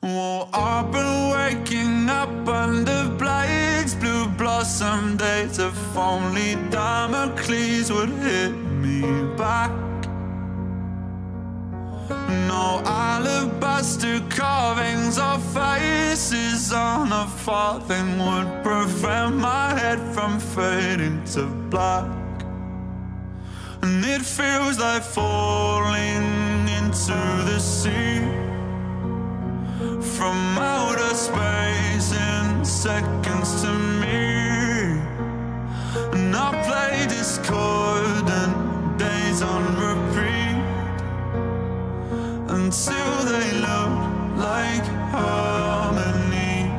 Well, I've been waking up under blades, blue blossom days. If only Damocles would hit me back. No alabaster carvings or faces on a farthing would prevent my head from fading to black. And it feels like falling into the sea from outer space in seconds to me. And I play discordant days on repeat until they look like harmony.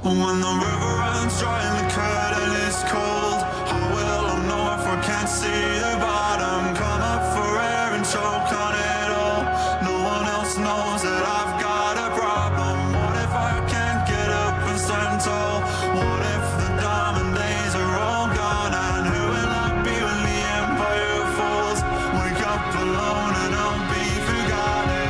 When the river runs dry and the curtain is cold, how will I know if I can't see the bottom? Come up for air and choke on it all. No one else knows that I've got a problem. What if I can't get up and stand tall? What if the diamond days are all gone? And who will I be when the empire falls? Wake up alone and I'll be forgotten.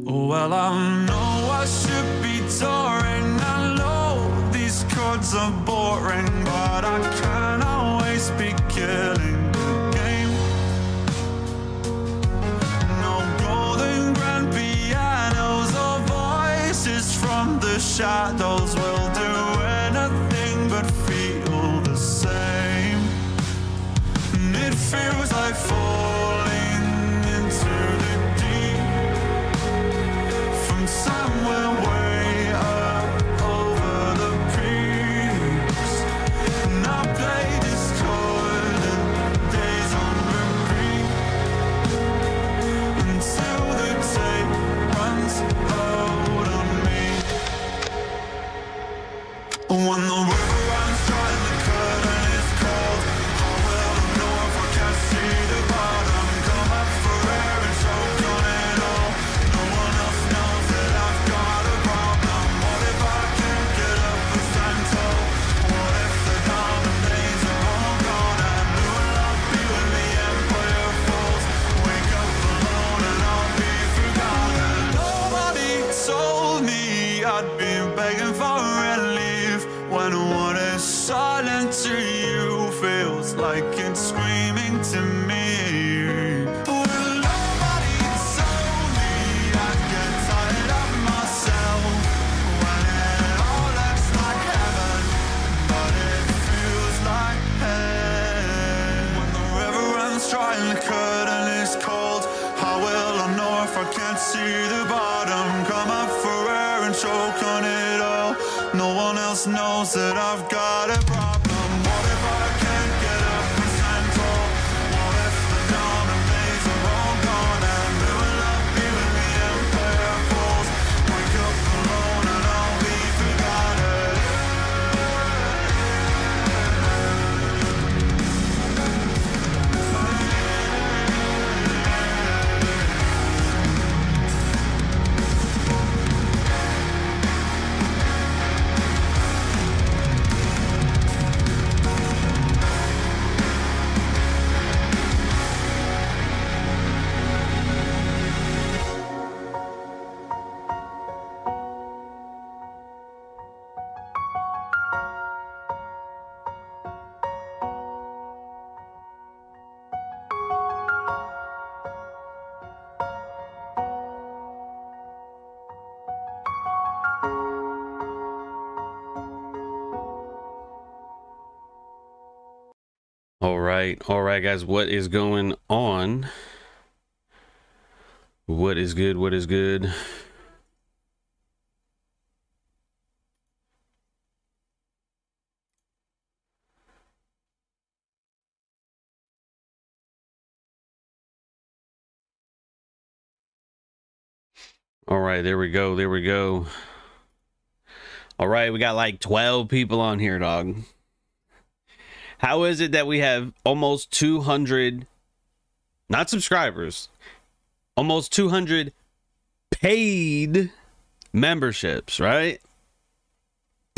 Well, I know I should be touring. I know these chords are boring, but I can't always be killing the game. No golden grand pianos or voices from the shadows will do anything but feel the same. And it feels like falling into the deep from somewhere way up over the peaks. And I play discordant days on repeat until the tape runs out on me. When the river runs dry and the curtain is cold, how will I know if I can't see the bottom? Come up for air and choke on it all. No one else knows that I've got a problem. What if I can't get up and stand tall? What if the diamond days are all gone? And who will I be when the empire falls? Wake up alone and I'll be forgotten. Nobody told me I'd be begging for relief when what is silent to you feels like it's screaming to me. Well, nobody told me I'd get tired of myself when it all looks like heaven, but it feels like hell. When the river runs dry and the curtain is cold, how will I know if I can't see the bottom? Come up for air and choke on it all. No one else knows that I've got a problem. What if I can't get up and stand tall? What if the diamond days are all gone? And who will I be when the empire falls? Wake up alone and I'll be forgotten. All right, guys, what is going on? What is good? What is good? All right, there we go. There we go. All right, we got like 12 people on here, dog. How is it that we have almost 200, not subscribers, almost 200 paid memberships, right?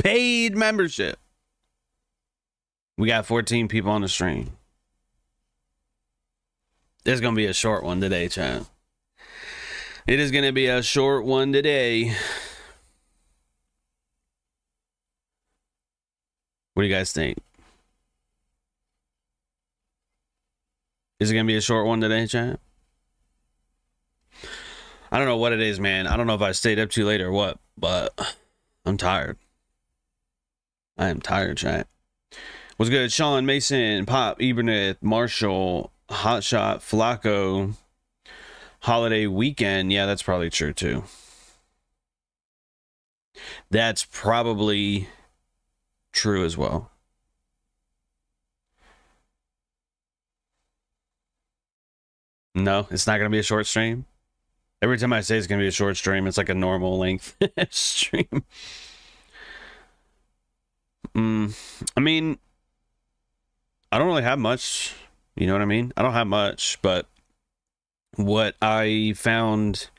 Paid membership. We got 14 people on the stream. It's going to be a short one today, chat. It is going to be a short one today. What do you guys think? Is it going to be a short one today, chat? I don't know what it is, man. I don't know if I stayed up too late or what, but I'm tired. I am tired, chat. What's good? Sean, Mason, Pop, Eberneth, Marshall, Hotshot, Flacco, Holiday Weekend. Yeah, that's probably true, too. That's probably true as well. No, it's not going to be a short stream. Every time I say it's going to be a short stream, it's like a normal length stream. I mean, I don't really have much. You know what I mean? I don't have much, but what I found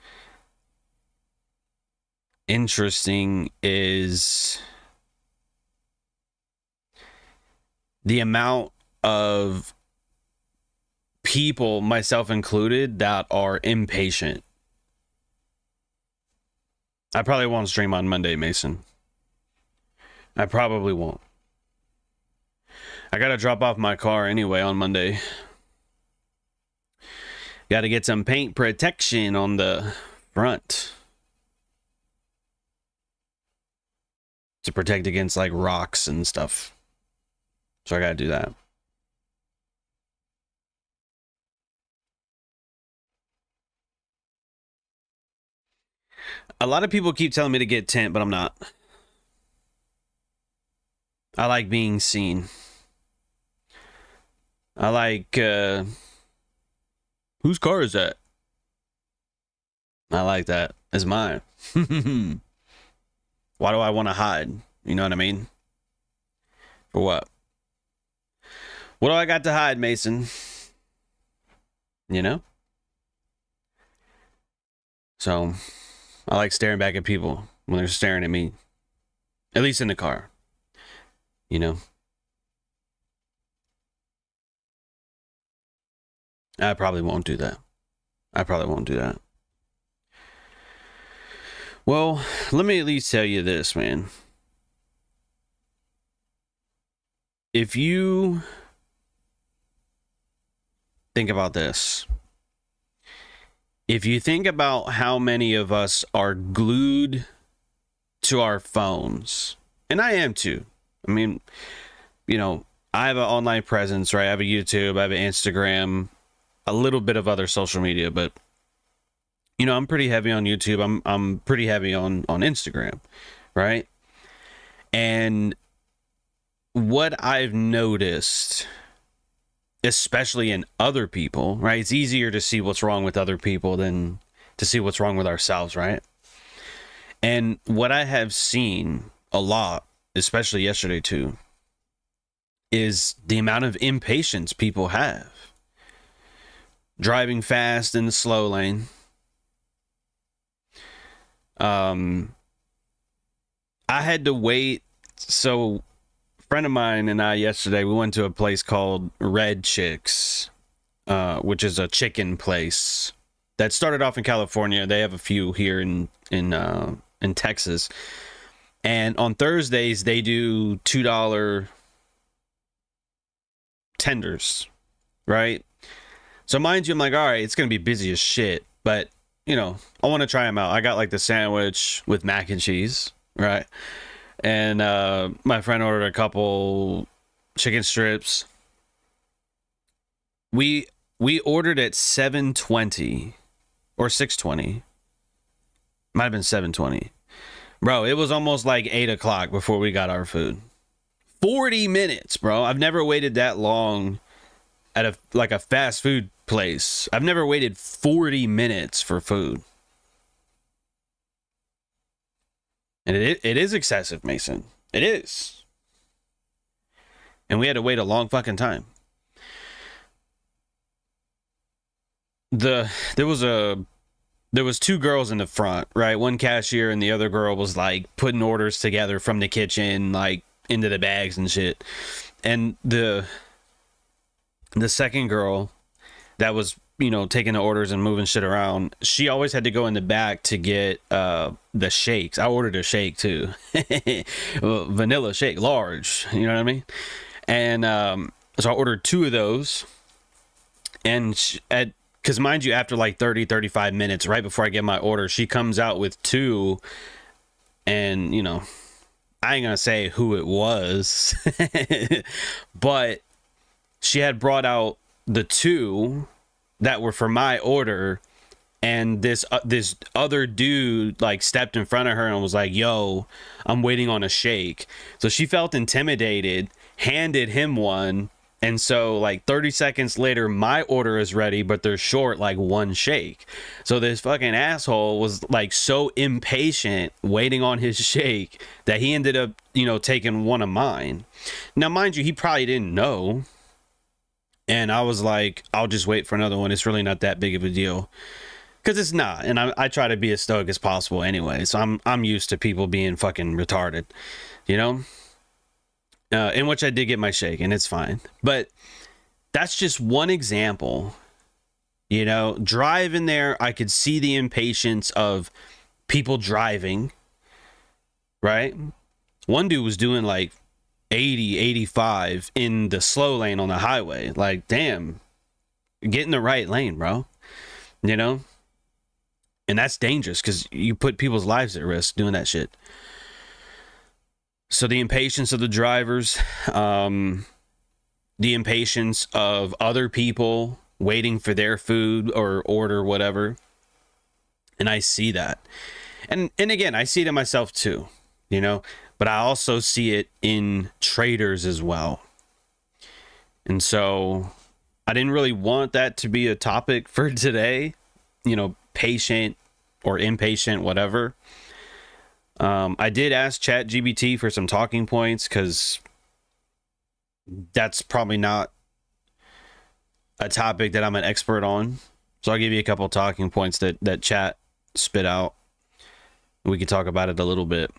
interesting is the amount of people, myself included, that are impatient. I probably won't stream on Monday, Mason. I probably won't. I gotta drop off my car anyway on Monday. Gotta get some paint protection on the front to protect against like rocks and stuff. So I gotta do that. A lot of people keep telling me to get tint, but I'm not. I like being seen. I like, whose car is that? I like that. It's mine. Why do I want to hide? You know what I mean? For what? What do I got to hide, Mason? You know? So, I like staring back at people when they're staring at me. At least in the car. You know? I probably won't do that. I probably won't do that. Well, let me at least tell you this, man. If you think about this, if you think about how many of us are glued to our phones, and I am too. I mean, you know, I have an online presence, right? I have a YouTube, I have an Instagram, a little bit of other social media, but you know, I'm pretty heavy on YouTube. I'm pretty heavy on Instagram, right? And what I've noticed, especially in other people, right? It's easier to see what's wrong with other people than to see what's wrong with ourselves, right? And what I have seen a lot, especially yesterday too, is the amount of impatience people have. Driving fast in the slow lane. I had to wait. So a friend of mine and I yesterday, we went to a place called Red Chicks, which is a chicken place that started off in California. They have a few here in Texas. And on Thursdays, they do $2 tenders, right? So mind you, I'm like, all right, it's going to be busy as shit, but you know, I want to try them out. I got like the sandwich with mac and cheese, right? And my friend ordered a couple chicken strips. We ordered at 7:20 or 6:20. Might have been 7:20. Bro, it was almost like 8 o'clock before we got our food. 40 minutes, bro. I've never waited that long at a fast food place. I've never waited 40 minutes for food. And it is excessive, Mason. It is. And we had to wait a long fucking time. There was a there was two girls in the front, right? One cashier and the other girl was like putting orders together from the kitchen, like into the bags and shit. And the second girl that was, you know, taking the orders and moving shit around, she always had to go in the back to get the shakes. I ordered a shake too. Vanilla shake, large, you know what I mean? And so I ordered two of those. And because mind you, after like 30-35 minutes, right before I get my order, she comes out with two. And, you know, I ain't gonna say who it was, but she had brought out the two that were for my order, and this other dude like stepped in front of her and was like, yo, I'm waiting on a shake. So she felt intimidated, handed him one, and so like 30 seconds later my order is ready, but they're short like one shake. So this fucking asshole was like so impatient waiting on his shake that he ended up, you know, taking one of mine. Now mind you, he probably didn't know. And I was like, I'll just wait for another one. It's really not that big of a deal. Because it's not. And I try to be as stoic as possible anyway. So I'm used to people being fucking retarded. You know? In which I did get my shake. And it's fine. But that's just one example. You know? Driving there, I could see the impatience of people driving. Right? One dude was doing like 80, 85 in the slow lane on the highway. Like, damn, get in the right lane, bro. You know? And that's dangerous because you put people's lives at risk doing that shit. So the impatience of the drivers, the impatience of other people waiting for their food or order, whatever. And I see that. And again, I see it in myself too, you know? But I also see it in traders as well. And so I didn't really want that to be a topic for today, you know, patient or impatient, whatever. I did ask ChatGPT for some talking points because that's probably not a topic that I'm an expert on. So I'll give you a couple talking points that Chat spit out. We can talk about it a little bit.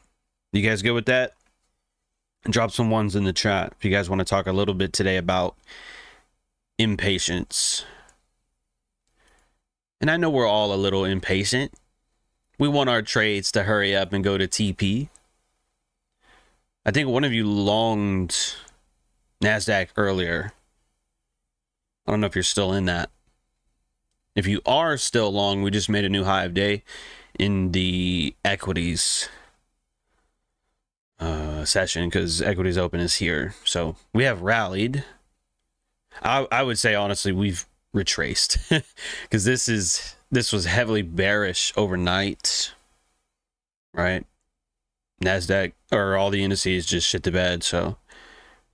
You guys good with that? Drop some ones in the chat if you guys want to talk a little bit today about impatience. And I know we're all a little impatient. We want our trades to hurry up and go to TP. I think one of you longed Nasdaq earlier. I don't know if you're still in that. If you are still long, we just made a new high of day in the equities session because equities open is here. So we have rallied. I would say honestly we've retraced because this was heavily bearish overnight, right? Nasdaq or all the indices just shit the bed, so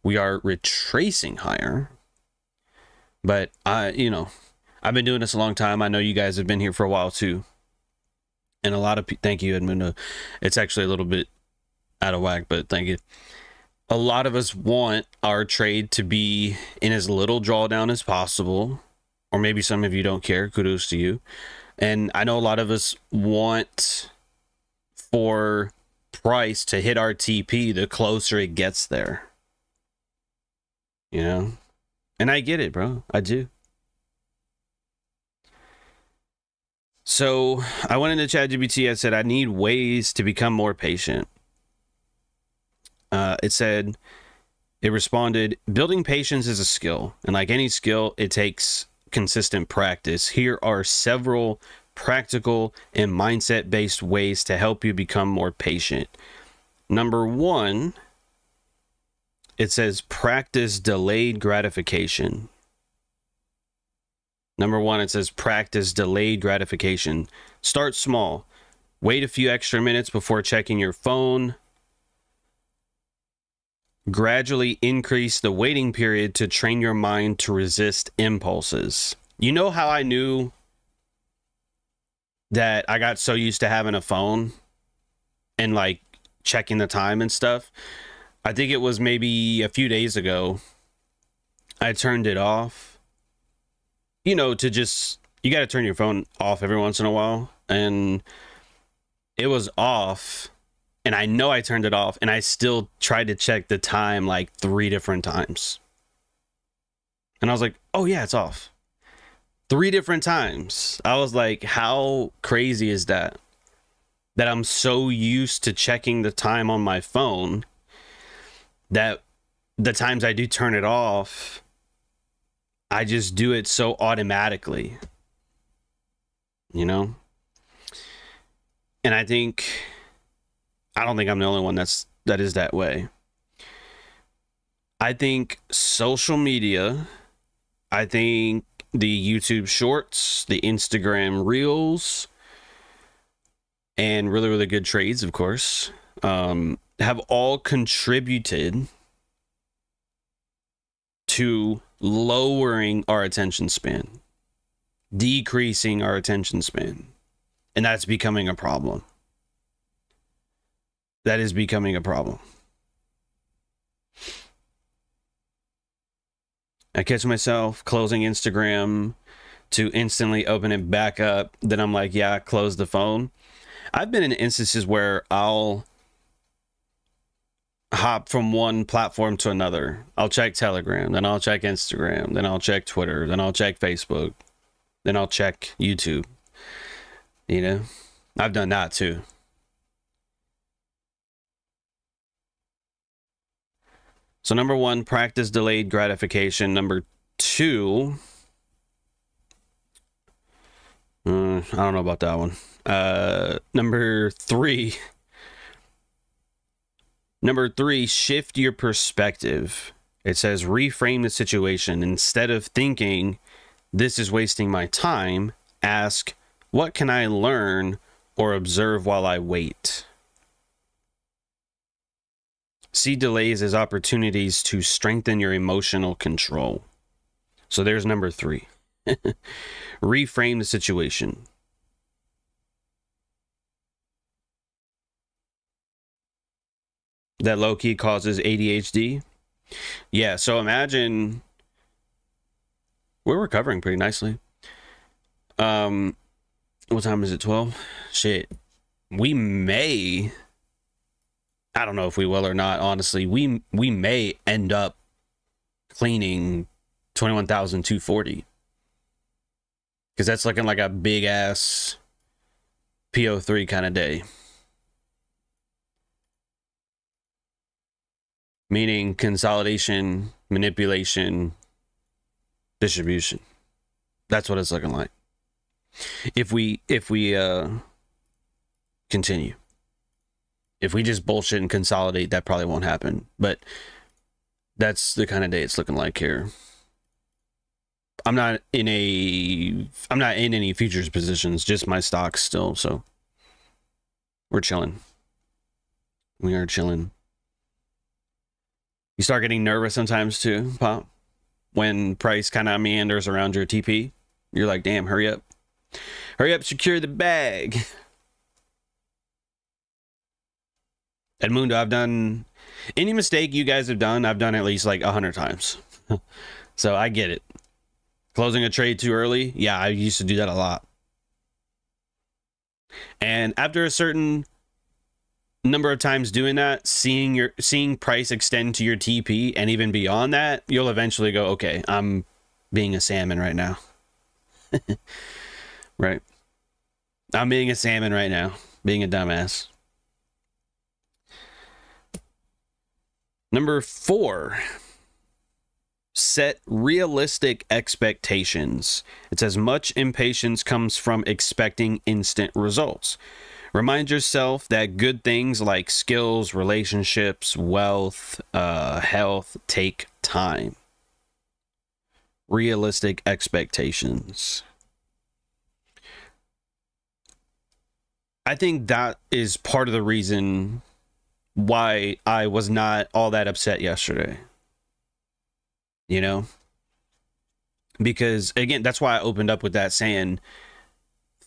we are retracing higher. But you know, I've been doing this a long time. I know you guys have been here for a while too, and a lot of thank you, Edmundo. It's actually a little bit out of whack, but thank you. A lot of us want our trade to be in as little drawdown as possible, or maybe some of you don't care. Kudos to you. And I know a lot of us want for price to hit our TP the closer it gets there, you know? And I get it, bro. I do. So I went into ChatGPT. I said, I need ways to become more patient. It responded, building patience is a skill, and like any skill, it takes consistent practice. Here are several practical and mindset-based ways to help you become more patient. Number one, it says practice delayed gratification. Number one, it says practice delayed gratification. Start small. Wait a few extra minutes before checking your phone. Gradually increase the waiting period to train your mind to resist impulses. You know how I knew that I got so used to having a phone and like checking the time and stuff? I think it was maybe a few days ago. I turned it off, you know, to just you got to turn your phone off every once in a while. And it was off. And I know I turned it off. And I still tried to check the time like 3 different times. And I was like, oh yeah, it's off. 3 different times. I was like, how crazy is that? That I'm so used to checking the time on my phone that the times I do turn it off, I just do it so automatically. You know? And I don't think I'm the only one that is that way. I think social media, I think the YouTube Shorts, the Instagram Reels, and really, really good trades, of course, have all contributed to lowering our attention span, decreasing our attention span. And that's becoming a problem. That is becoming a problem. I catch myself closing Instagram to instantly open it back up. Then I'm like, yeah, close the phone. I've been in instances where I'll hop from one platform to another. I'll check Telegram, then I'll check Instagram, then I'll check Twitter, then I'll check Facebook, then I'll check YouTube. You know, I've done that too. So number 1, practice delayed gratification. Number 2, I don't know about that one. Number 3, shift your perspective. It says reframe the situation. Instead of thinking this is wasting my time, ask, what can I learn or observe while I wait? See delays as opportunities to strengthen your emotional control. So there's number 3. Reframe the situation. That low-key causes ADHD. Yeah, so imagine we're recovering pretty nicely. What time is it? 12? Shit. We may, I don't know if we will or not, honestly. We may end up cleaning 21,240. Because that's looking like a big ass PO3 kind of day. Meaning consolidation, manipulation, distribution. That's what it's looking like. If we continue. If we just bullshit and consolidate, that probably won't happen. But that's the kind of day it's looking like here. I'm not in any futures positions, just my stocks still, so we're chilling. We are chilling. You start getting nervous sometimes too, Pop, when price kind of meanders around your TP. You're like, damn, hurry up. Hurry up, secure the bag. Edmundo, I've done any mistake you guys have done, I've done at least like 100 times. So I get it. Closing a trade too early, yeah, I used to do that a lot. And after a certain number of times doing that, seeing price extend to your TP and even beyond that, you'll eventually go, okay, I'm being a salmon right now. Right. I'm being a salmon right now, being a dumbass. Number 4, set realistic expectations. It says much impatience comes from expecting instant results. Remind yourself that good things like skills, relationships, wealth, health take time. Realistic expectations. I think that is part of the reason why I was not all that upset yesterday. You know? Because, again, that's why I opened up with that saying,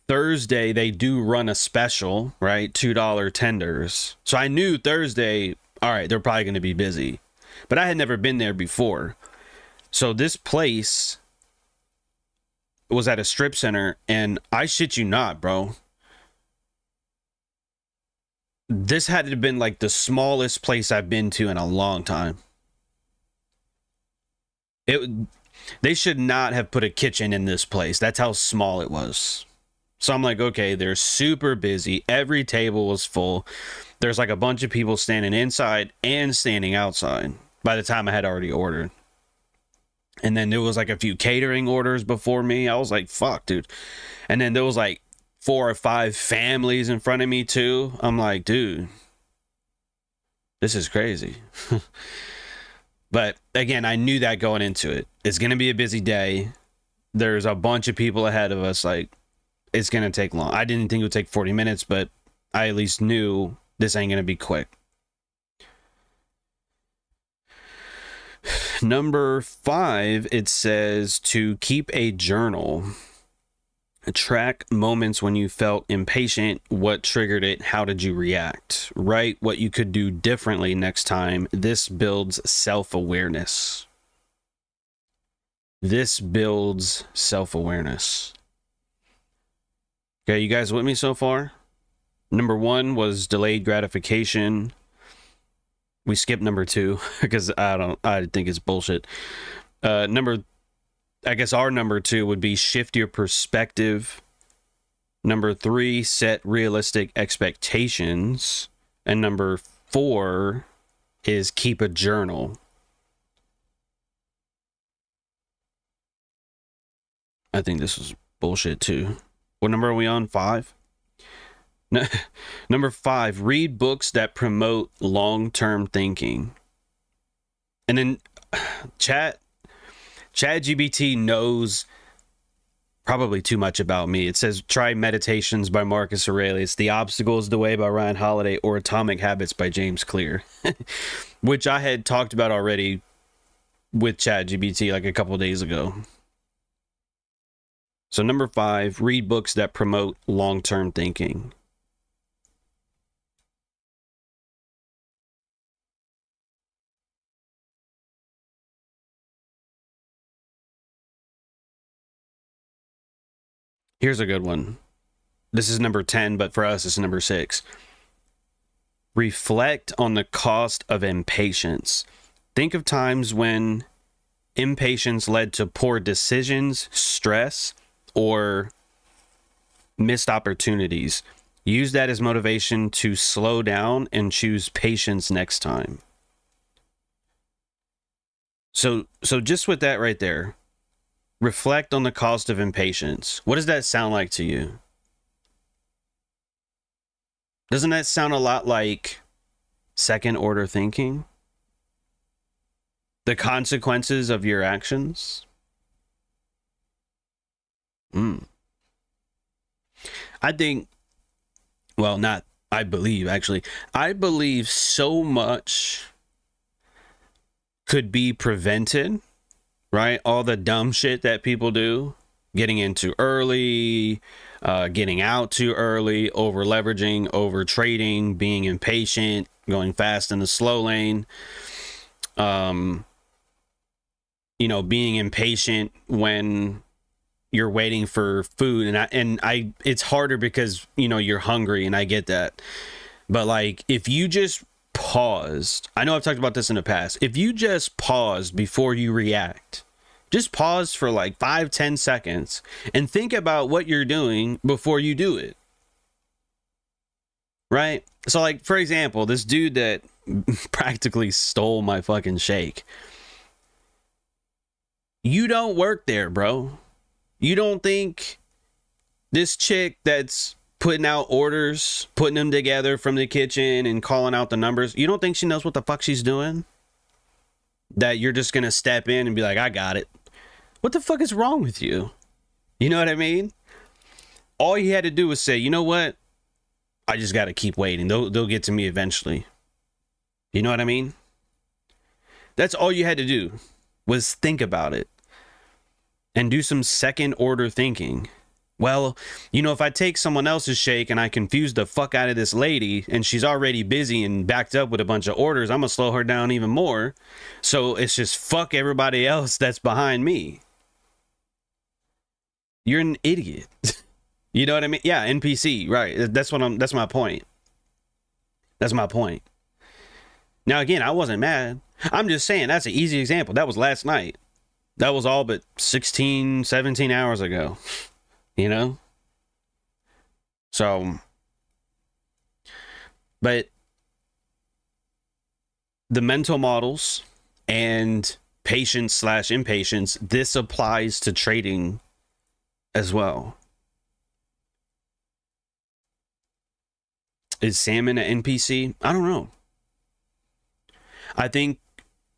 Thursday, they do run a special, right? $2 tenders. So I knew Thursday, all right, they're probably going to be busy. But I had never been there before. So this place was at a strip center, and I shit you not, bro. This had to have been like the smallest place I've been to in a long time. They should not have put a kitchen in this place. That's how small it was. So I'm like, okay, they're super busy. Every table was full. There's like a bunch of people standing inside and standing outside by the time I had already ordered. And then there was like a few catering orders before me. I was like, fuck, dude. And then there was like 4 or 5 families in front of me too. I'm like, dude, this is crazy. But again, I knew that going into it. It's going to be a busy day. There's a bunch of people ahead of us. Like, it's going to take long. I didn't think it would take 40 minutes, but I at least knew this ain't going to be quick. Number 5, it says to keep a journal. Track moments when you felt impatient, what triggered it, how did you react? Write what you could do differently next time. This builds self-awareness. This builds self-awareness. Okay, you guys with me so far? Number 1 was delayed gratification. We skipped number 2 because I think it's bullshit. I guess our number 2 would be shift your perspective. Number 3, set realistic expectations. And number 4 is keep a journal. I think this is bullshit too. What number are we on? 5? Number 5, read books that promote long-term thinking. And then ChatGPT knows probably too much about me. It says try Meditations by Marcus Aurelius, The Obstacle is the Way by Ryan Holiday, or Atomic Habits by James Clear, which I had talked about already with ChatGPT like a couple days ago. So number 5, read books that promote long-term thinking. Here's a good one. This is number 10, but for us, it's number 6. Reflect on the cost of impatience. Think of times when impatience led to poor decisions, stress, or missed opportunities. Use that as motivation to slow down and choose patience next time. So just with that right there, reflect on the cost of impatience. What does that sound like to you? Doesn't that sound a lot like second order thinking? The consequences of your actions? I think, well, not, I believe actually. I believe so much could be prevented. Right? All the dumb shit that people do, getting in too early, getting out too early, over leveraging, over trading, being impatient, going fast in the slow lane, you know, being impatient when you're waiting for food. And I it's harder because, you know, you're hungry, and I get that. But like, if you just paused, I know I've talked about this in the past, if you just paused before you react, just pause for like 5-10 seconds and think about what you're doing before you do it, right? So like, for example, this dude that practically stole my fucking shake, you don't work there, bro. You don't think this chick that's putting out orders, putting them together from the kitchen and calling out the numbers, you don't think she knows what the fuck she's doing? That you're just gonna step in and be like, I got it. What the fuck is wrong with you? You know what I mean? All you had to do was say, you know what? I just gotta keep waiting. They'll get to me eventually. You know what I mean? That's all you had to do, was think about it and do some second order thinking. Well, you know, if I take someone else's shake and I confuse the fuck out of this lady and she's already busy and backed up with a bunch of orders, I'm gonna slow her down even more. So it's just fuck everybody else that's behind me. You're an idiot. You know what I mean? Yeah, NPC, right. That's my point. That's my point. Now, again, I wasn't mad. I'm just saying that's an easy example. That was last night. That was all but 16, 17 hours ago. You know? So, but the mental models and patience / impatience, this applies to trading as well. Is salmon an NPC? I don't know. I think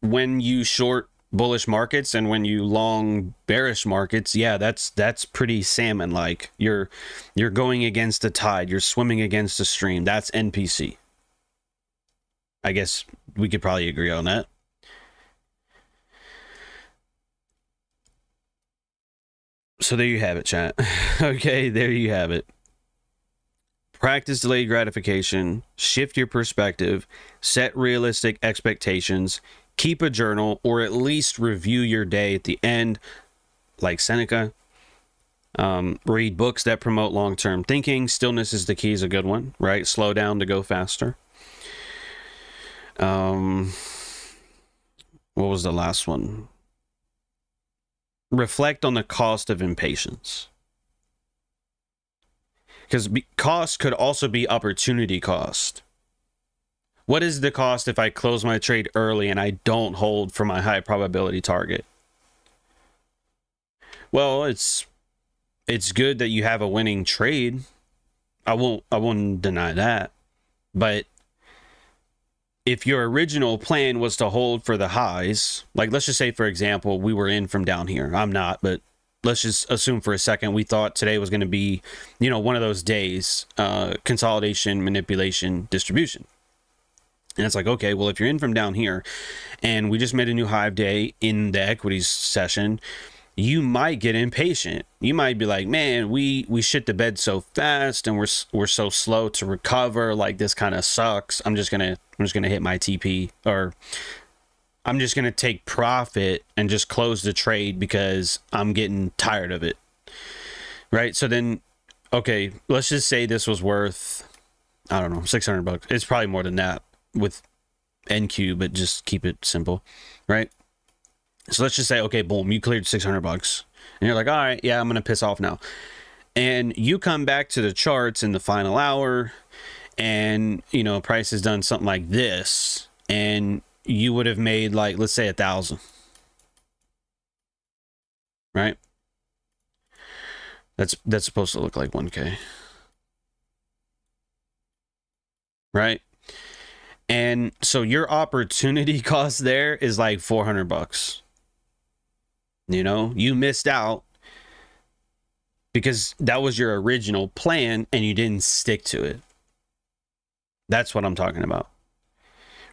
when you short bullish markets and when you long bearish markets, yeah, that's pretty salmon like. You're going against the tide, you're swimming against the stream. That's NPC. I guess we could probably agree on that. So there you have it, chat. Okay, there you have it. Practice delayed gratification, shift your perspective, set realistic expectations, keep a journal, or at least review your day at the end, like Seneca. Read books that promote long-term thinking. Stillness is the key is a good one, right? Slow down to go faster. What was the last one? Reflect on the cost of impatience. Because cost could also be opportunity cost. What is the cost if I close my trade early and I don't hold for my high probability target? Well, it's good that you have a winning trade. I won't deny that. But if your original plan was to hold for the highs, like let's just say, for example, we were in from down here. I'm not, but let's just assume for a second we thought today was going to be, you know, one of those days, consolidation, manipulation, distribution. And it's like, okay, well, if you're in from down here and we just made a new high of day in the equities session, you might get impatient. You might be like, man, we shit the bed so fast and we're so slow to recover. Like, this kind of sucks. I'm just gonna hit my TP, or I'm just gonna take profit and just close the trade because I'm getting tired of it. Right? So then, okay, let's just say this was worth, I don't know, $600. It's probably more than that with NQ, but just keep it simple, right? So let's just say, okay, boom, you cleared $600 and you're like, all right, yeah, I'm going to piss off now. And you come back to the charts in the final hour and, you know, price has done something like this and you would have made, like, let's say 1,000, right? That's supposed to look like 1K, right? And so your opportunity cost there is like $400. You know, you missed out because that was your original plan and you didn't stick to it. That's what I'm talking about.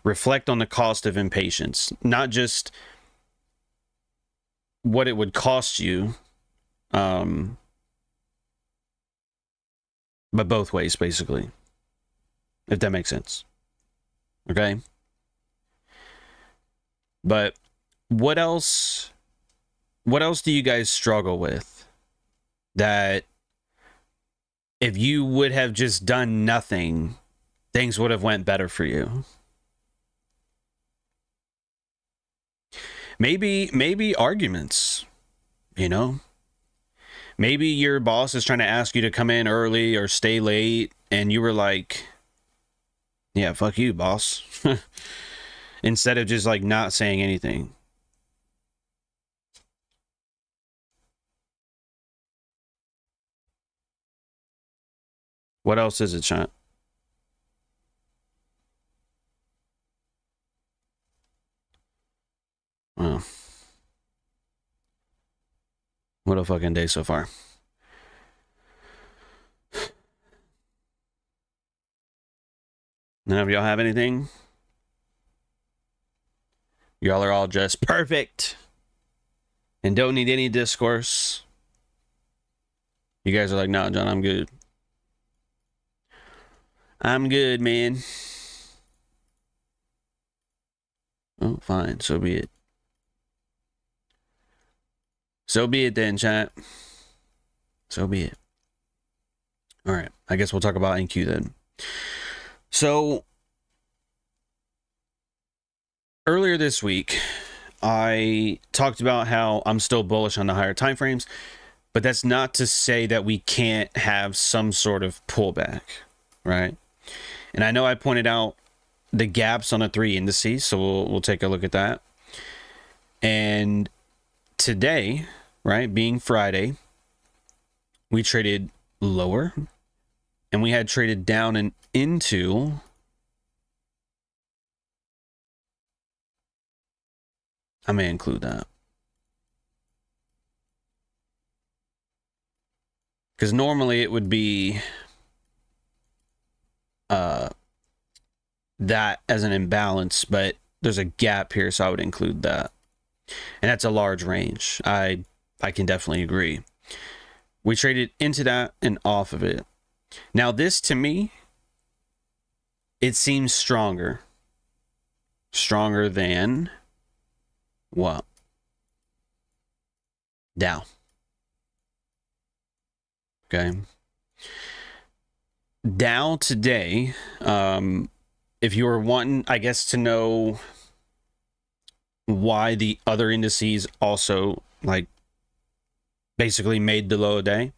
Reflect on the cost of impatience, not just what it would cost you, but both ways, basically, if that makes sense. Okay. But what else do you guys struggle with that if you would have just done nothing, things would have went better for you? Maybe arguments, you know? Maybe your boss is trying to ask you to come in early or stay late and you were like, yeah, fuck you, boss. Instead of just like not saying anything. What else is it, chat? Wow. What a fucking day so far. None of y'all have anything? Y'all are all just perfect and don't need any discourse. You guys are like, nah, John, I'm good. I'm good, man. Oh, fine. So be it. So be it then, chat. So be it. All right, I guess we'll talk about NQ then. So earlier this week, I talked about how I'm still bullish on the higher time frames, but that's not to say that we can't have some sort of pullback, right? And I know I pointed out the gaps on the 3 indices, so we'll take a look at that. And today, right, being Friday, we traded lower, and we had traded down and into I may include that, because normally it would be that as an imbalance, but there's a gap here, so I would include that. And that's a large range. I can definitely agree. We traded into that and off of it. Now this, to me, it seems stronger than what? Dow. Okay. Dow today, if you were wanting, I guess, to know why the other indices also, like, basically made the low day,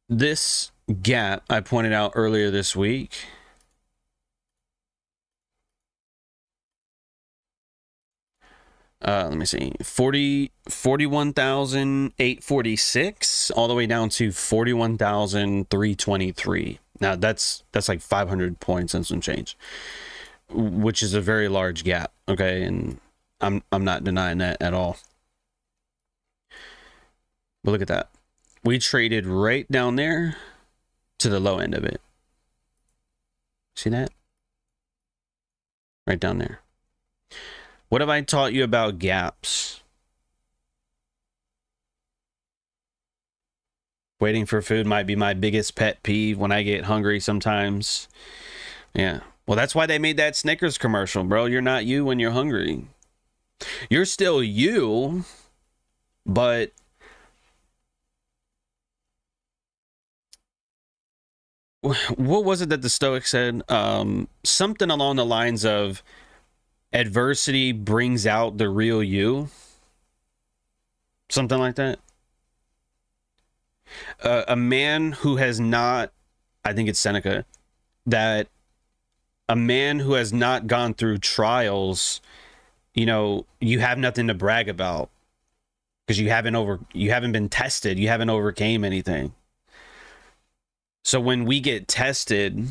this gap I pointed out earlier this week, let me see, 41,846 all the way down to 41,323. Now that's like 500 points and some change, which is a very large gap. Okay, and I'm not denying that at all. But look at that. We traded right down there to the low end of it. See that? Right down there. What have I taught you about gaps? Waiting for food might be my biggest pet peeve when I get hungry sometimes. Yeah. Well, that's why they made that Snickers commercial, bro. You're not you when you're hungry. You're still you, but what was it that the Stoics said? Something along the lines of adversity brings out the real you. Something like that. A man who has not, I think it's Seneca, that a man who has not gone through trials, you know, you have nothing to brag about because you haven't been tested, you haven't overcame anything. So when we get tested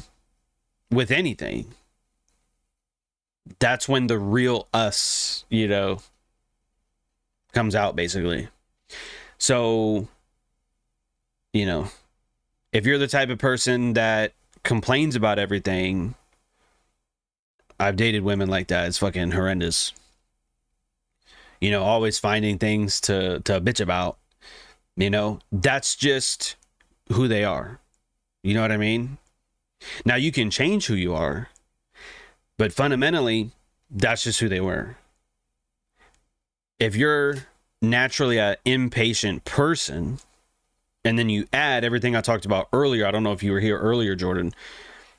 with anything, that's when the real us, you know, comes out, basically. So, you know, if you're the type of person that complains about everything, I've dated women like that. It's fucking horrendous. You know, always finding things to bitch about. You know, that's just who they are. You know what I mean? Now, you can change who you are, but fundamentally, that's just who they were. If you're naturally an impatient person, and then you add everything I talked about earlier, I don't know if you were here earlier, Jordan,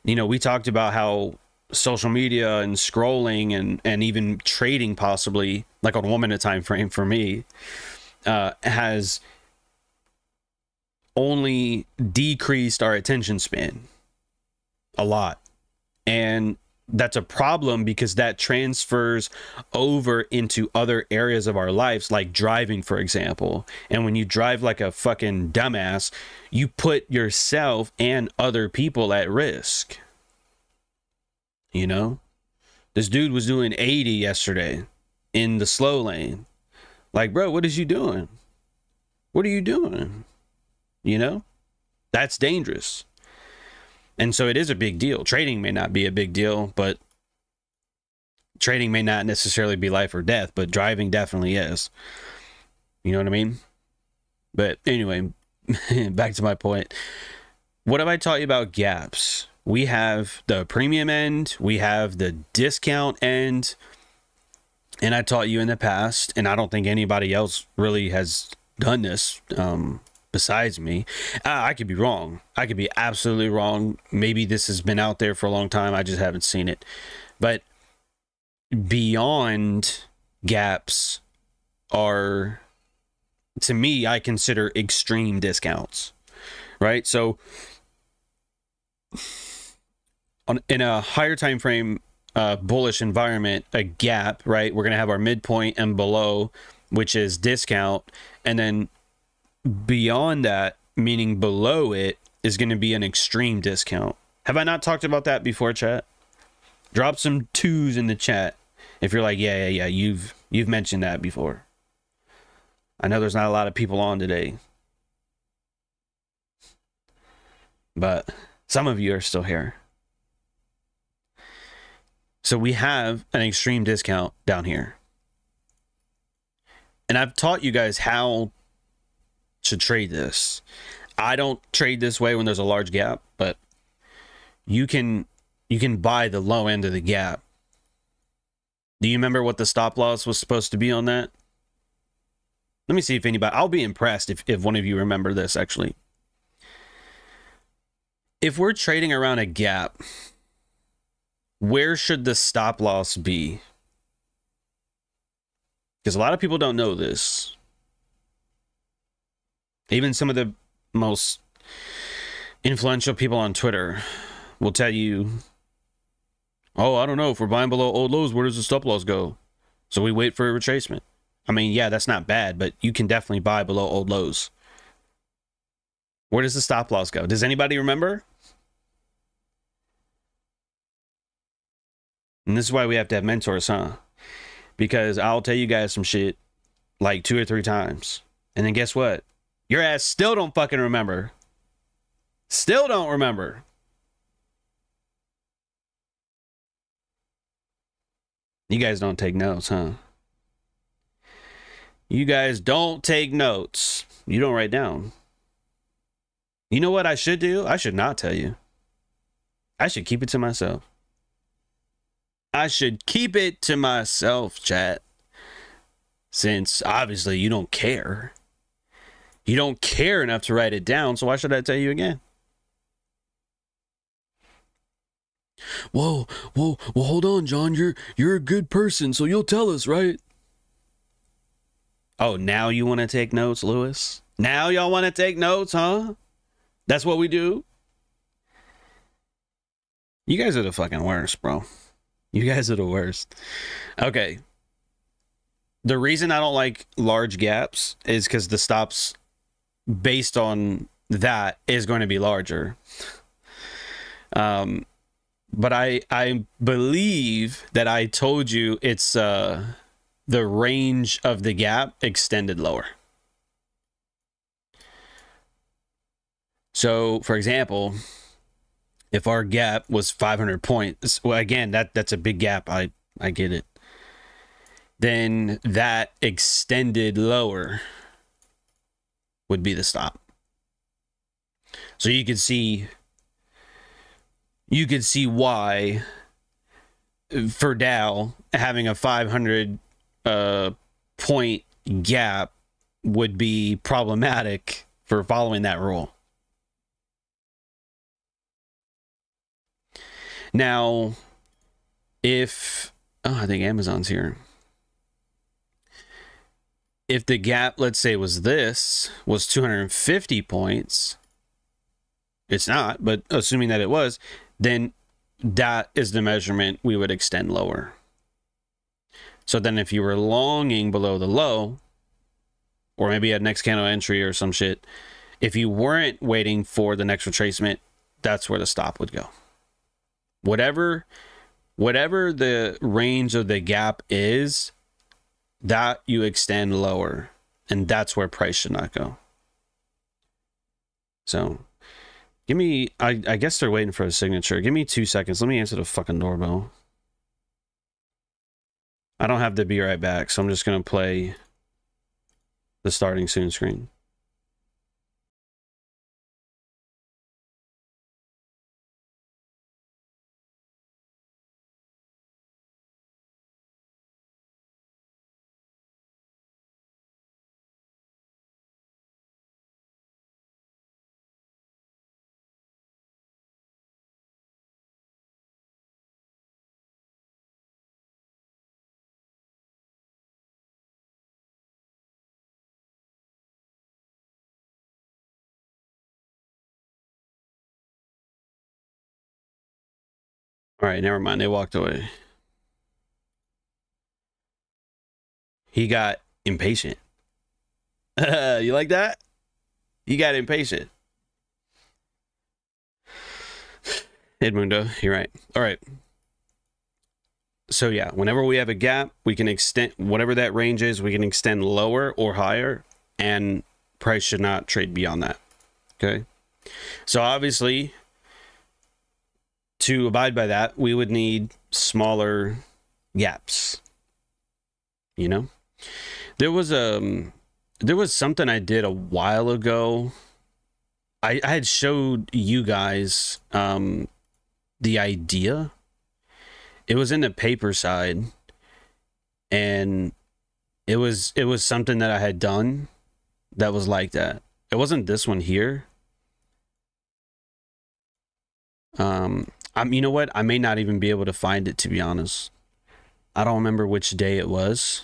you know, we talked about how social media and scrolling and even trading, possibly, like on 1 minute time frame for me, has only decreased our attention span a lot. And that's a problem because that transfers over into other areas of our lives, like driving, for example. And when you drive like a fucking dumbass, you put yourself and other people at risk. You know, this dude was doing 80 yesterday in the slow lane. Like, bro, what is you doing? What are you doing? You know, that's dangerous. And so it is a big deal. Trading may not be a big deal, but trading may not necessarily be life or death, but driving definitely is. You know what I mean? But anyway, back to my point. What have I taught you about gaps? We have the premium end, we have the discount end, and I taught you in the past, and I don't think anybody else really has done this, besides me. I could be wrong. I could be absolutely wrong. Maybe this has been out there for a long time. I just haven't seen it. But beyond gaps are, to me, I consider extreme discounts, right? So in a higher time frame, bullish environment, a gap, right? We're going to have our midpoint and below, which is discount. And then beyond that, meaning below it, is going to be an extreme discount. Have I not talked about that before, chat? Drop some 2s in the chat if you're like, yeah, you've mentioned that before. I know there's not a lot of people on today, but some of you are still here. So we have an extreme discount down here. And I've taught you guys how to trade this. I don't trade this way when there's a large gap, but you can buy the low end of the gap. Do you remember what the stop loss was supposed to be on that? Let me see if anybody, I'll be impressed if one of you remember this actually. If we're trading around a gap, where should the stop loss be? Because a lot of people don't know this. Even some of the most influential people on Twitter will tell you, oh, I don't know, if we're buying below old lows, where does the stop loss go? So we wait for a retracement. I mean, yeah, that's not bad, but you can definitely buy below old lows. Where does the stop loss go? Does anybody remember? And this is why we have to have mentors, huh? Because I'll tell you guys some shit like 2 or 3 times. And then guess what? Your ass still don't fucking remember. Still don't remember. You guys don't take notes, huh? You guys don't take notes. You don't write down. You know what I should do? I should not tell you. I should keep it to myself. I should keep it to myself, chat. Since obviously you don't care. You don't care enough to write it down, so why should I tell you again? Whoa, well, hold on, John. You're a good person, so you'll tell us, right? Oh, now you want to take notes, Lewis? Now y'all want to take notes, huh? That's what we do? You guys are the fucking worst, bro. You guys are the worst. Okay. The reason I don't like large gaps is because the stops based on that is going to be larger. But I believe that I told you it's the range of the gap extended lower. So, for example, if our gap was 500 points, well, again, that's a big gap. I get it. Then that extended lower would be the stop. So you could see why for Dow having a 500 point gap would be problematic for following that rule. Now, if I think Amazon's here. If the gap, let's say, was 250 points, it's not, but assuming that it was, then that is the measurement we would extend lower. So then if you were longing below the low, or maybe a next candle entry or some shit, if you weren't waiting for the next retracement, that's where the stop would go. Whatever the range of the gap is, that you extend lower, and that's where price should not go. So give me, I guess they're waiting for a signature. Give me 2 seconds. Let me answer the fucking doorbell. I don't have to be right back, so I'm just going to play the starting soon screen. All right, never mind. They walked away. He got impatient. You like that? He got impatient. Edmundo, you're right. All right. So yeah, whenever we have a gap, we can extend whatever that range is, we can extend lower or higher, and price should not trade beyond that. Okay. So obviously, to abide by that, we would need smaller gaps. You know? There was something I did a while ago. I had showed you guys the idea. It was in the paper side, and it was something that I had done that was like that. It wasn't this one here. You know what? I may not even be able to find it, to be honest. I don't remember which day it was.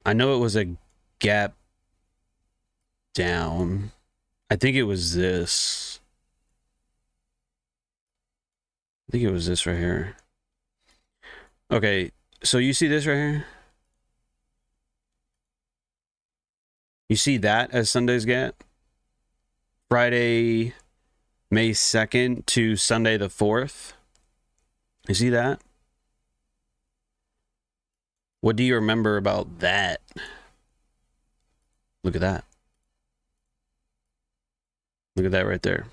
I know it was a gap down. I think it was this. I think it was this right here. Okay, so you see this right here? You see that as Sunday's gap? Friday, May 2nd to Sunday the 4th. You see that? What do you remember about that? Look at that. Look at that right there.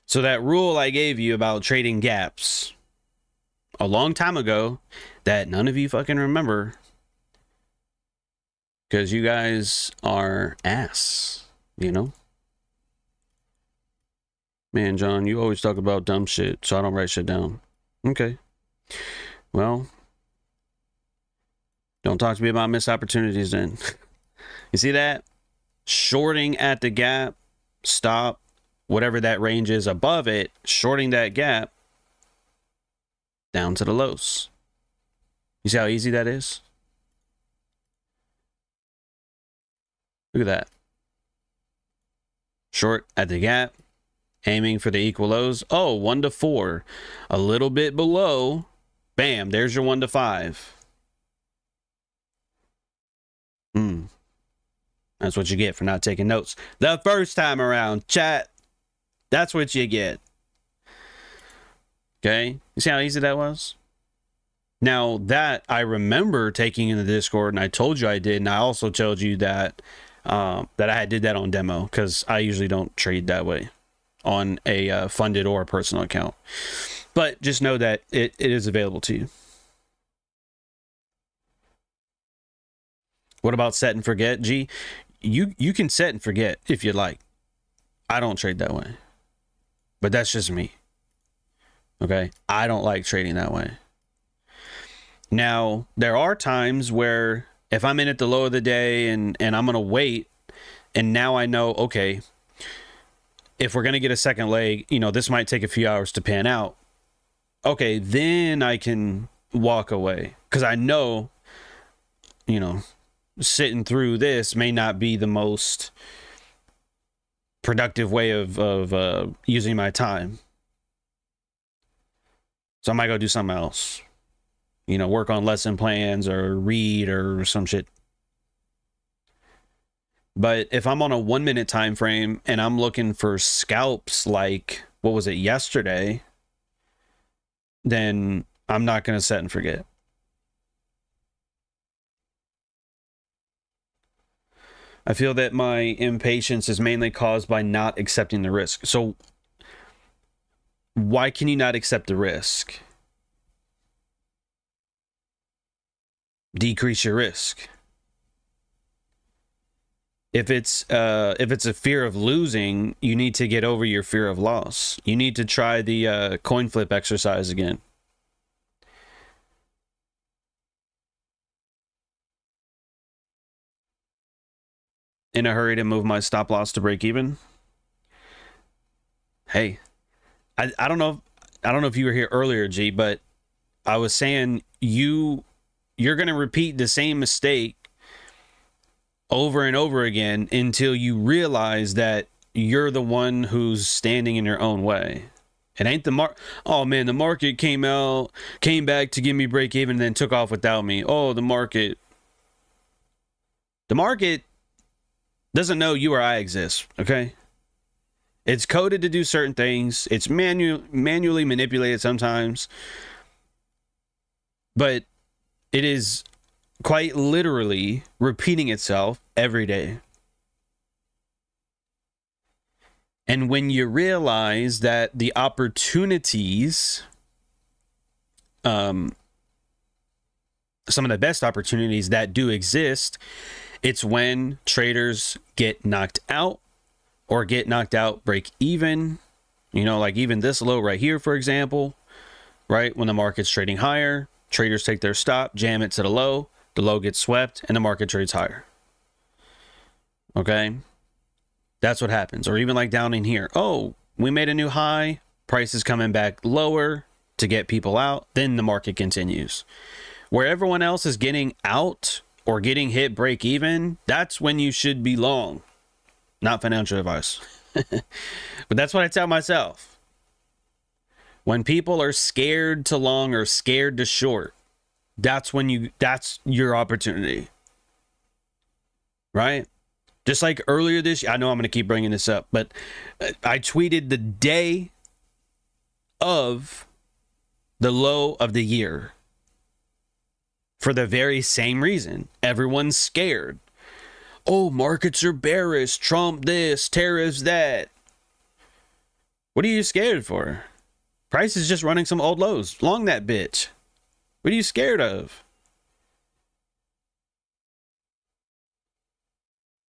So that rule I gave you about trading gaps a long time ago that none of you fucking remember because you guys are ass, you know? Man, John, you always talk about dumb shit, so I don't write shit down. Okay. Well, don't talk to me about missed opportunities then. You see that? Shorting at the gap, stop, whatever that range is above it, shorting that gap down to the lows. You see how easy that is? Look at that. Short at the gap, aiming for the equal lows. Oh, 1 to 4. A little bit below. Bam, there's your 1 to 5. That's what you get for not taking notes the first time around, chat. That's what you get. Okay, you see how easy that was? Now that I remember taking in the Discord, and I told you I did, and I also told you that that I did that on demo because I usually don't trade that way on a funded or a personal account. But just know that it is available to you. What about set and forget, G? You can set and forget if you like. I don't trade that way. But that's just me. Okay? I don't like trading that way. Now, there are times where if I'm in at the low of the day and I'm going to wait, and now I know, okay, if we're going to get a second leg, you know, this might take a few hours to pan out. Okay, then I can walk away because I know, you know, sitting through this may not be the most productive way of using my time. So I might go do something else. You know, work on lesson plans or read or some shit. But if I'm on a 1 minute time frame and I'm looking for scalps like, what was it, yesterday, then I'm not going to set and forget. I feel that my impatience is mainly caused by not accepting the risk. So why can you not accept the risk? Decrease your risk. If it's a fear of losing, you need to get over your fear of loss. You need to try the coin flip exercise again. In a hurry to move my stop loss to break even. Hey, I don't know if you were here earlier, G, but I was saying you're going to repeat the same mistake over and over again until you realize that you're the one who's standing in your own way. It ain't the oh man, the market came back to give me break even and then took off without me. Oh, the market doesn't know you or I exist, okay? It's coded to do certain things. It's manually manipulated sometimes. But it is quite literally repeating itself every day. And when you realize that the opportunities, some of the best opportunities that do exist, it's when traders get knocked out or get knocked out, break even, you know, like even this low right here, for example, right? When the market's trading higher, traders take their stop, jam it to the low gets swept, and the market trades higher. Okay? That's what happens. Or even like down in here. Oh, we made a new high. Price is coming back lower to get people out. Then the market continues. Where everyone else is getting out or getting hit break even, that's when you should be long. Not financial advice. But that's what I tell myself. When people are scared to long or scared to short, that's your opportunity. Right? Just like earlier this year, I know I'm going to keep bringing this up, but I tweeted the day of the low of the year for the very same reason. Everyone's scared. Oh, markets are bearish. Trump this, tariffs that. What are you scared for? Price is just running some old lows. Long that bitch. What are you scared of?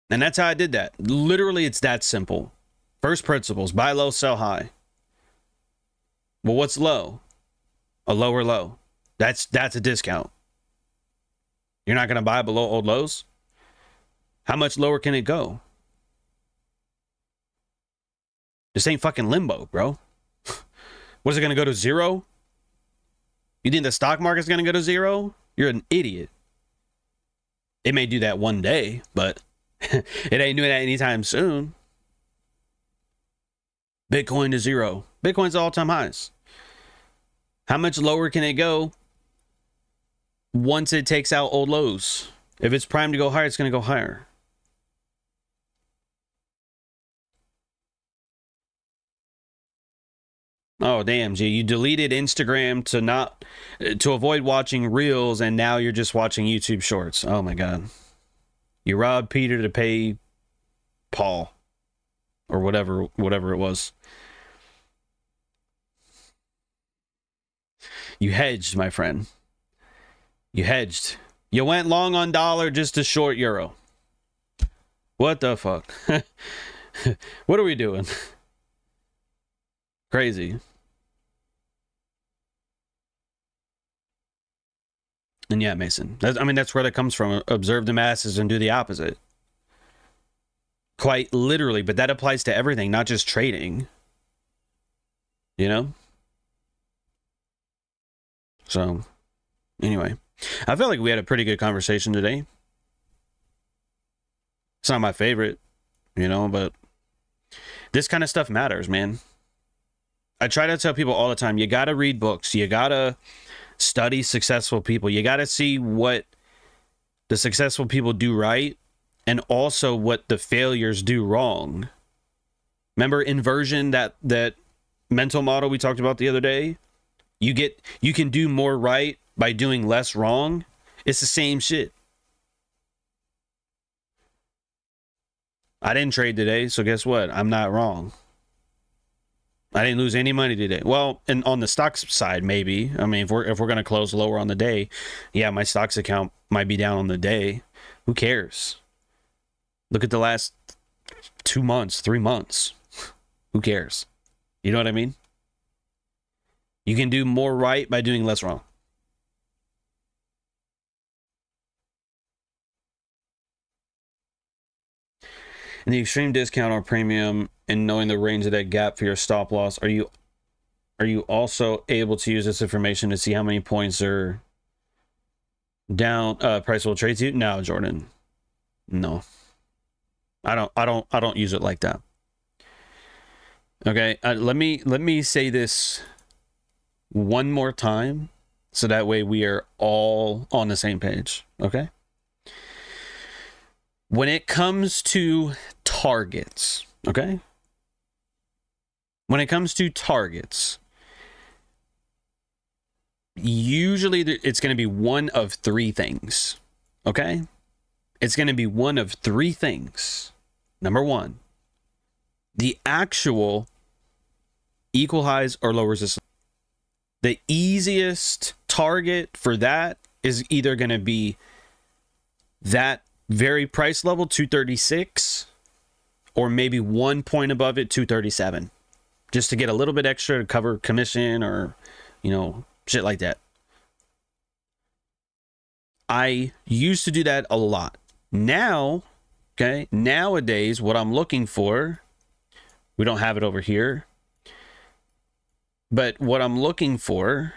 And that's how I did that. Literally, it's that simple. First principles, buy low, sell high. Well, what's low? A lower low. That's a discount. You're not going to buy below old lows? How much lower can it go? This ain't fucking limbo, bro. What is it going to go to zero? You think the stock market's going to go to zero? You're an idiot. It may do that one day, but it ain't doing that anytime soon. Bitcoin to zero. Bitcoin's all-time highs. How much lower can it go once it takes out old lows? If it's primed to go higher, it's going to go higher. Oh, damn, G. You deleted Instagram to avoid watching Reels, and now you're just watching YouTube Shorts. Oh, my God. You robbed Peter to pay Paul. Or whatever it was. You hedged, my friend. You hedged. You went long on dollar just to short euro. What the fuck? What are we doing? Crazy. And yeah, Mason. That's where that comes from. Observe the masses and do the opposite. Quite literally, but that applies to everything, not just trading. You know? So, anyway. I feel like we had a pretty good conversation today. It's not my favorite, you know, but this kind of stuff matters, man. I try to tell people all the time, you got to read books. You got to study successful people. You got to see what the successful people do right and also what the failures do wrong. Remember inversion, that mental model we talked about the other day? You can do more right by doing less wrong. It's the same shit. I didn't trade today, so guess what? I'm not wrong. I didn't lose any money today. Well, and on the stocks side, maybe. I mean, if we're gonna close lower on the day, yeah, my stocks account might be down on the day. Who cares? Look at the last 2 months, 3 months. Who cares? You know what I mean? You can do more right by doing less wrong. And the extreme discount or premium and knowing the range of that gap for your stop loss, are you also able to use this information to see how many points are down price will trade to? No, Jordan. No. I don't use it like that. Okay, let me say this one more time, so that way we are all on the same page. Okay. When it comes to targets, okay? When it comes to targets, usually it's going to be one of three things, okay? It's going to be one of three things. Number one, the actual equal highs or low resistance. The easiest target for that is either going to be that very price level, 236, or maybe 1 point above it, 237, just to get a little bit extra to cover commission or, you know, shit like that. I used to do that a lot. Now, okay, nowadays, what I'm looking for, we don't have it over here, but what I'm looking for,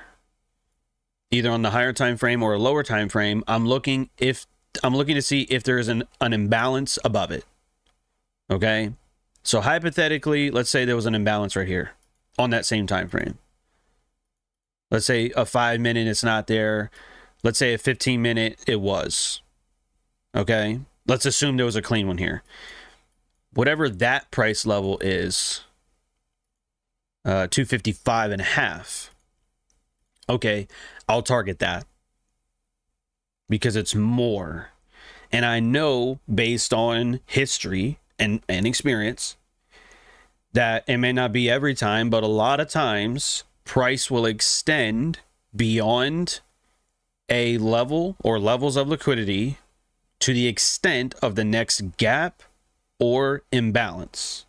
either on the higher time frame or a lower time frame, I'm looking to see if there's an imbalance above it. Okay, so hypothetically, let's say there was an imbalance right here on that same time frame. Let's say a 5 minute, it's not there. Let's say a 15 minute, it was. Okay, let's assume there was a clean one here. Whatever that price level is, 255.5. Okay, I'll target that, because it's more. And I know, based on history and experience, that it may not be every time, but a lot of times price will extend beyond a level or levels of liquidity to the extent of the next gap or imbalance.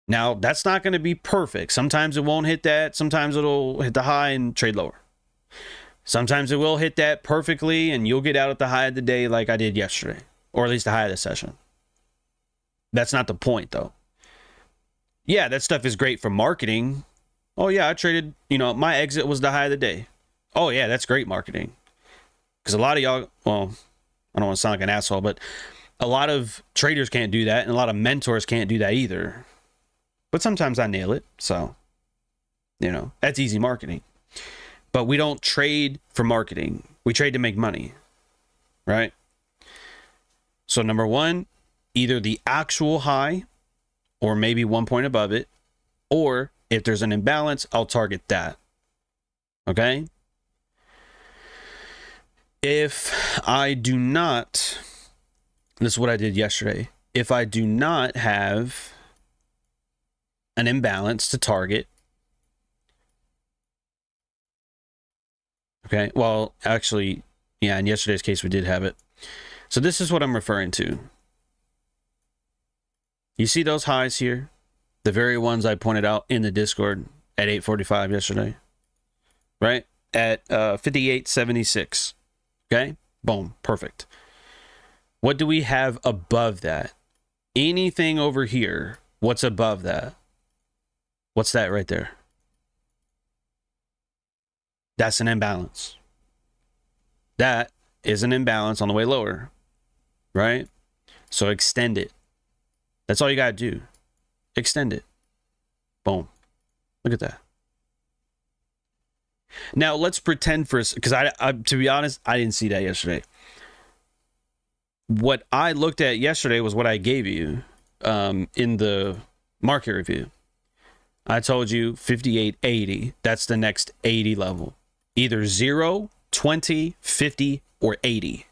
Now, that's not going to be perfect. Sometimes it won't hit that. Sometimes it'll hit the high and trade lower. Sometimes it will hit that perfectly and you'll get out at the high of the day like I did yesterday, or at least the high of the session. That's not the point, though. Yeah, that stuff is great for marketing. Oh, yeah, I traded, you know, my exit was the high of the day. Oh, yeah, that's great marketing. Because a lot of y'all, well, I don't want to sound like an asshole, but a lot of traders can't do that, and a lot of mentors can't do that either. But sometimes I nail it, so, you know, that's easy marketing. But we don't trade for marketing. We trade to make money, right? So number one, either the actual high or maybe 1 point above it, or if there's an imbalance, I'll target that. Okay? If I do not, this is what I did yesterday. If I do not have an imbalance to target, okay, well, actually, yeah, in yesterday's case, we did have it. So this is what I'm referring to. You see those highs here? The very ones I pointed out in the Discord at 8:45 yesterday, right? At 58.76. Okay, boom, perfect. What do we have above that? Anything over here, what's above that? What's that right there? That's an imbalance. That is an imbalance on the way lower, right? So extend it. That's all you got to do. Extend it. Boom. Look at that. Now let's pretend for, because I to be honest, I didn't see that yesterday. What I looked at yesterday was what I gave you in the market review. I told you 58.80. That's the next 80 level. Either 0, 20, 50, or 80.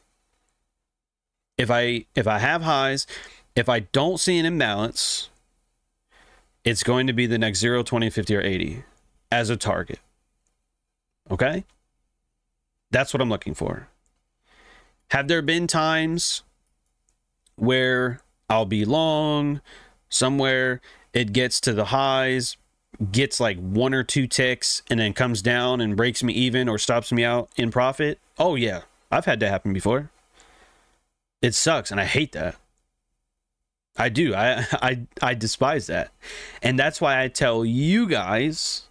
If I have highs, if I don't see an imbalance, it's going to be the next 0, 20, 50, or 80 as a target. Okay? That's what I'm looking for. Have there been times where I'll be long somewhere, it gets to the highs, gets like 1 or 2 ticks, and then comes down and breaks me even or stops me out in profit? Oh yeah, I've had that happen before. It sucks, and I hate that. I do. I despise that. And that's why I tell you guys,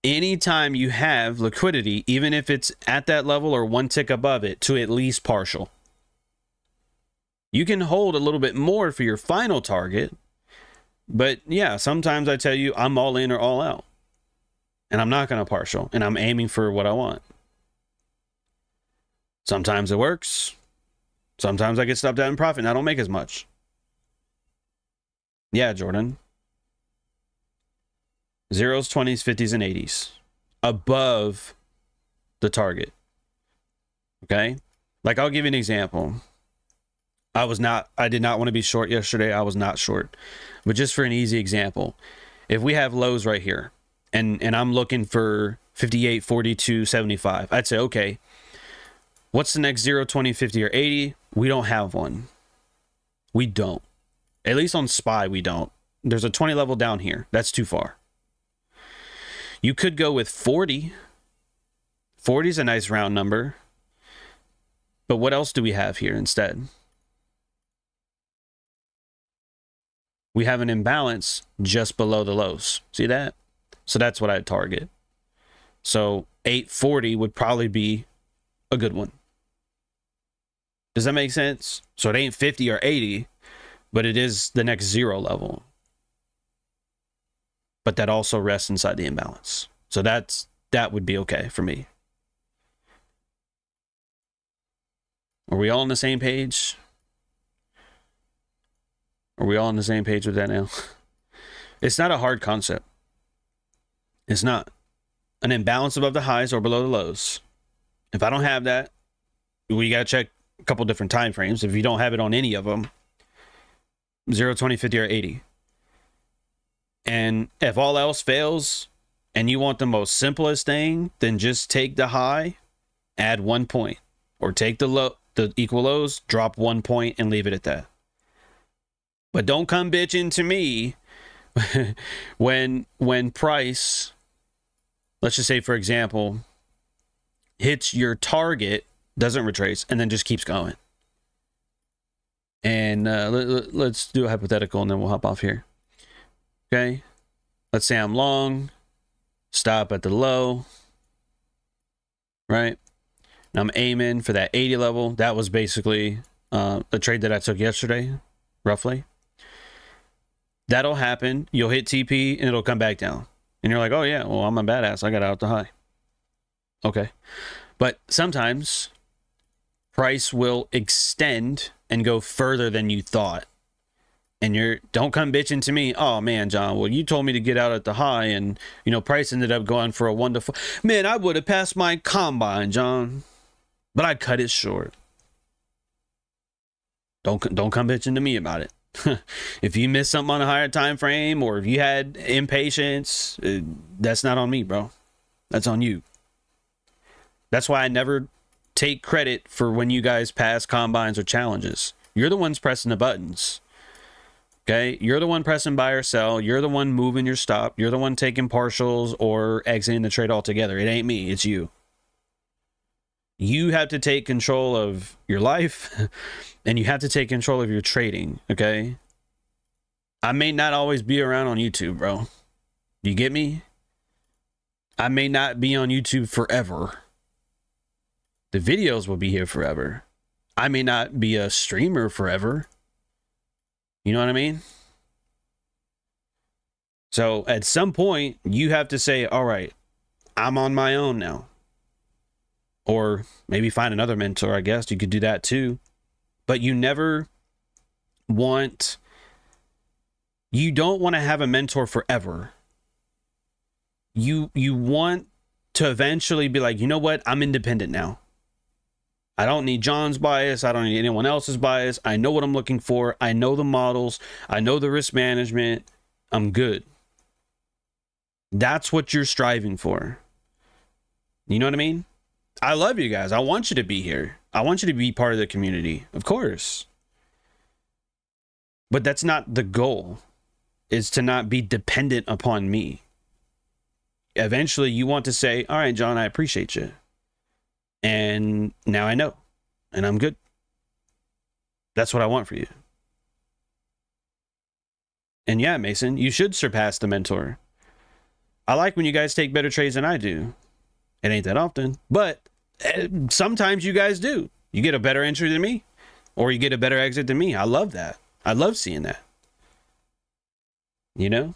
anytime you have liquidity, even if it's at that level or 1 tick above it, to at least partial. You can hold a little bit more for your final target. But yeah, sometimes I tell you I'm all in or all out. And I'm not going to partial. And I'm aiming for what I want. Sometimes it works. Sometimes I get stopped out in profit and I don't make as much. Yeah, Jordan. Zeros, 20s, 50s, and 80s. Above the target. Okay? Like, I'll give you an example. I did not want to be short yesterday. I was not short. But just for an easy example, if we have lows right here, and I'm looking for 58, 42, 75, I'd say, okay, what's the next 0, 20, 50, or 80? We don't have one. We don't. At least on SPY, we don't. There's a 20 level down here. That's too far. You could go with 40. 40 is a nice round number. But what else do we have here instead? We have an imbalance just below the lows. See that? So that's what I'd target. So 840 would probably be a good one. Does that make sense? So it ain't 50 or 80, but it is the next 0 level. But that also rests inside the imbalance. So that would be okay for me. Are we all on the same page? Are we all on the same page with that now? It's not a hard concept. It's not. An imbalance above the highs or below the lows. If I don't have that, we got to check a couple different time frames. If you don't have it on any of them, 0, 20, 50, or 80. And if all else fails and you want the most simplest thing, then just take the high, add 1 point. Or take the equal lows, drop 1 point, and leave it at that. But don't come bitching to me when price, let's just say, for example, hits your target, doesn't retrace, and then just keeps going. And let's do a hypothetical, and then we'll hop off here. Okay? Let's say I'm long, stop at the low, right? And I'm aiming for that 80 level. That was basically the trade that I took yesterday, roughly. That'll happen. You'll hit TP and it'll come back down. And you're like, oh yeah, well, I'm a badass. I got out the high. Okay. But sometimes price will extend and go further than you thought. And don't come bitching to me. Oh man, John, well, you told me to get out at the high and, you know, price ended up going for a 1 to 4. Man, I would have passed my combine, John. But I cut it short. Don't come bitching to me about it. If you missed something on a higher time frame, or if you had impatience, that's not on me, bro. That's on you. That's why I never take credit for when you guys pass combines or challenges. You're the ones pressing the buttons. Okay? You're the one pressing buy or sell. You're the one moving your stop. You're the one taking partials or exiting the trade altogether. It ain't me. It's you. You have to take control of your life and you have to take control of your trading, okay? I may not always be around on YouTube, bro. You get me? I may not be on YouTube forever. The videos will be here forever. I may not be a streamer forever. You know what I mean? So at some point, you have to say, all right, I'm on my own now. Or maybe find another mentor, I guess. You could do that too. But you never want... You don't want to have a mentor forever. You want to eventually be like, you know what? I'm independent now. I don't need John's bias. I don't need anyone else's bias. I know what I'm looking for. I know the models. I know the risk management. I'm good. That's what you're striving for. You know what I mean? I love you guys. I want you to be here. I want you to be part of the community. Of course. But that's not the goal. Is to not be dependent upon me. Eventually, you want to say, all right, John, I appreciate you. And now I know. And I'm good. That's what I want for you. And yeah, Mason, you should surpass the mentor. I like when you guys take better trades than I do. It ain't that often. But sometimes you guys do. You get a better entry than me. or you get a better exit than me. I love that. I love seeing that. You know,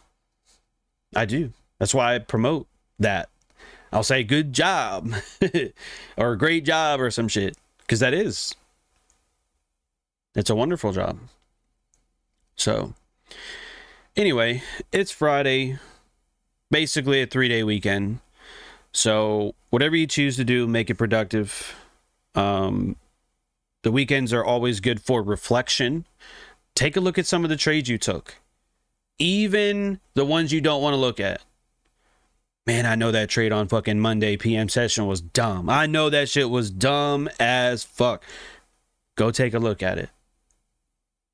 I do. That's why I promote that. I'll say good job or great job or some shit, because that is. It's a wonderful job. So anyway, it's Friday, basically a 3-day weekend. So whatever you choose to do, make it productive. The weekends are always good for reflection. Take a look at some of the trades you took, even the ones you don't want to look at. Man, I know that trade on fucking Monday PM session was dumb. I know that shit was dumb as fuck. Go take a look at it.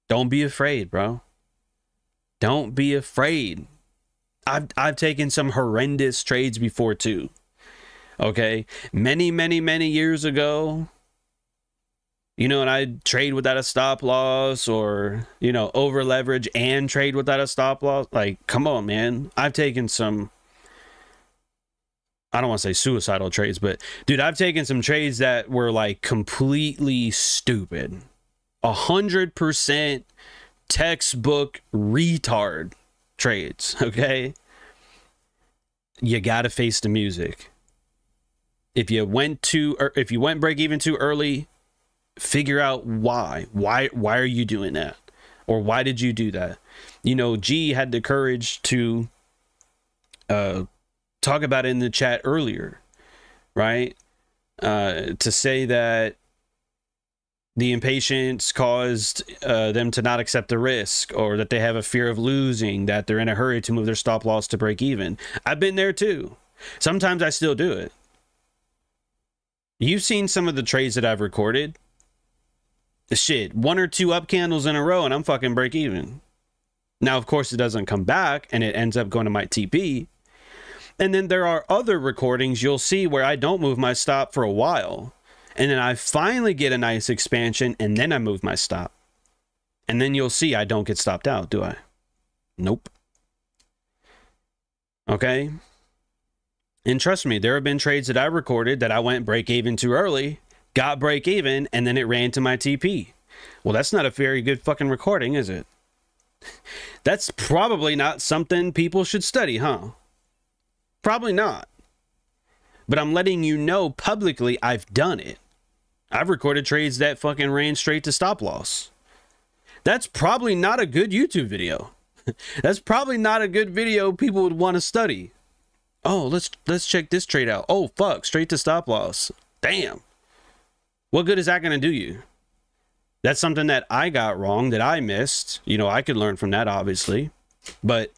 Don't be afraid, bro. Don't be afraid. I've taken some horrendous trades before too. Okay? Many years ago, you know, and I trade without a stop loss, or, you know, over leverage and trade without a stop loss. Like, come on, man. I've taken some, I don't want to say suicidal trades, but dude, I've taken some trades that were like completely stupid. 100% textbook retard trades. Okay. You got to face the music. If you went break even too early, figure out why are you doing that, or why did you do that? You know, G had the courage to talk about it in the chat earlier, right? To say that the impatience caused them to not accept the risk, or that they have a fear of losing, that they're in a hurry to move their stop loss to break even. I've been there too. Sometimes I still do it. You've seen some of the trades that I've recorded. Shit, 1 or 2 up candles in a row and I'm fucking break even. Now, of course, it doesn't come back and it ends up going to my TP. And then there are other recordings you'll see where I don't move my stop for a while. And then I finally get a nice expansion and then I move my stop. And then you'll see I don't get stopped out, do I? Nope. Okay. And trust me, there have been trades that I recorded that I went break even too early, got break even, and then it ran to my TP. Well, that's not a very good fucking recording, is it? That's probably not something people should study, huh? Probably not. But I'm letting you know publicly I've done it. I've recorded trades that fucking ran straight to stop loss. That's probably not a good YouTube video. That's probably not a good video people would want to study. Oh, let's check this trade out. Oh, fuck, straight to stop loss. Damn. What good is that going to do you? That's something that I got wrong, that I missed. You know, I could learn from that, obviously. But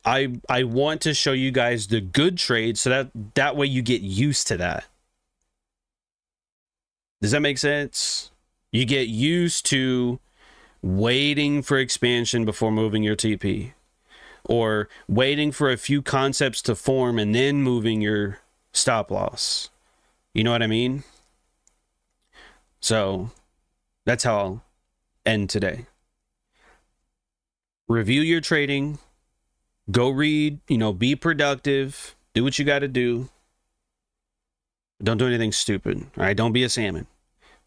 I want to show you guys the good trades so that way you get used to that. Does that make sense? You get used to waiting for expansion before moving your TP, or waiting for a few concepts to form and then moving your stop loss. You know what I mean? So that's how I'll end today. Review your trading. Go read, you know, be productive. Do what you got to do. Don't do anything stupid. All right, don't be a salmon.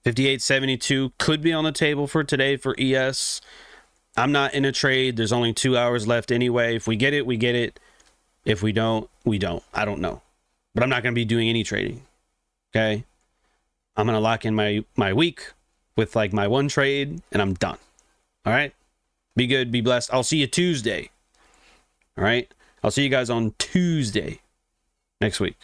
58.72 could be on the table for today for ES. I'm not in a trade. There's only 2 hours left anyway. If we get it, we get it. If we don't, we don't. I don't know. But I'm not going to be doing any trading. Okay? I'm going to lock in my week with like my one trade and I'm done. All right? Be good. Be blessed. I'll see you Tuesday. All right? I'll see you guys on Tuesday next week.